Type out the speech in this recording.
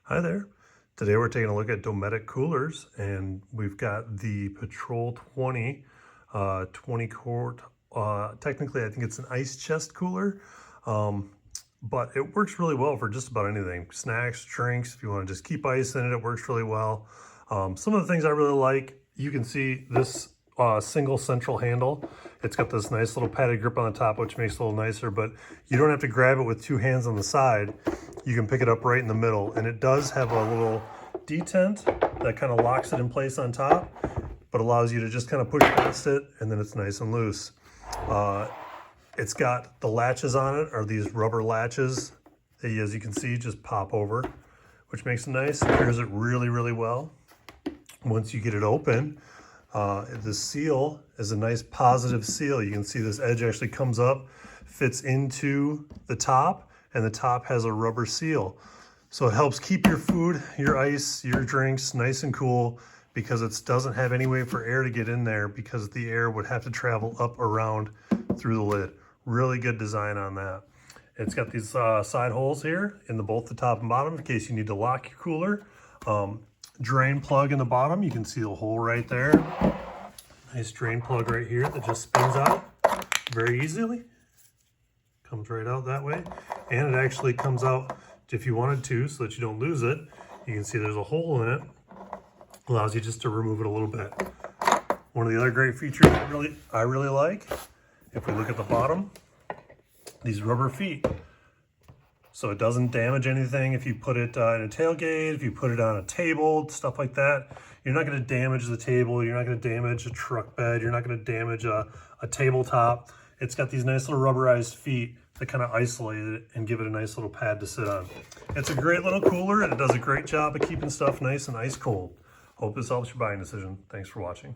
Hi there. Today we're taking a look at Dometic coolers, and we've got the Patrol 20, 20 quart. Technically, I think it's an ice chest cooler, but it works really well for just about anything. Snacks, drinks, if you want to just keep ice in it, it works really well. Some of the things I really like, you can see this single central handle. It's got this nice little padded grip on the top, which makes it a little nicer, but you don't have to grab it with two hands on the side. You can pick it up right in the middle, and it does have a little detent that kind of locks it in place on top, but allows you to just kind of push past it, and then it's nice and loose. It's got the latches on it, are these rubber latches that, as you can see, just pop over, which makes it nice. Secures it really, really well. Once you get it open, the seal is a nice positive seal. You can see this edge actually comes up, fits into the top, and the top has a rubber seal. So it helps keep your food, your ice, your drinks nice and cool, because it doesn't have any way for air to get in there, because the air would have to travel up around through the lid. Really good design on that. It's got these side holes here in both the top and bottom in case you need to lock your cooler. Drain plug in the bottom, you can see the hole right there. Nice drain plug right here that just spins out very easily. Comes right out that way. And it actually comes out if you wanted to, so that you don't lose it. You can see there's a hole in it. Allows you just to remove it a little bit. One of the other great features I really like, if we look at the bottom, these rubber feet. So it doesn't damage anything if you put it in a tailgate, if you put it on a table, stuff like that. You're not going to damage the table. You're not going to damage a truck bed. You're not going to damage a tabletop. It's got these nice little rubberized feet that kind of isolate it and give it a nice little pad to sit on. It's a great little cooler, and it does a great job of keeping stuff nice and ice cold. Hope this helps your buying decision. Thanks for watching.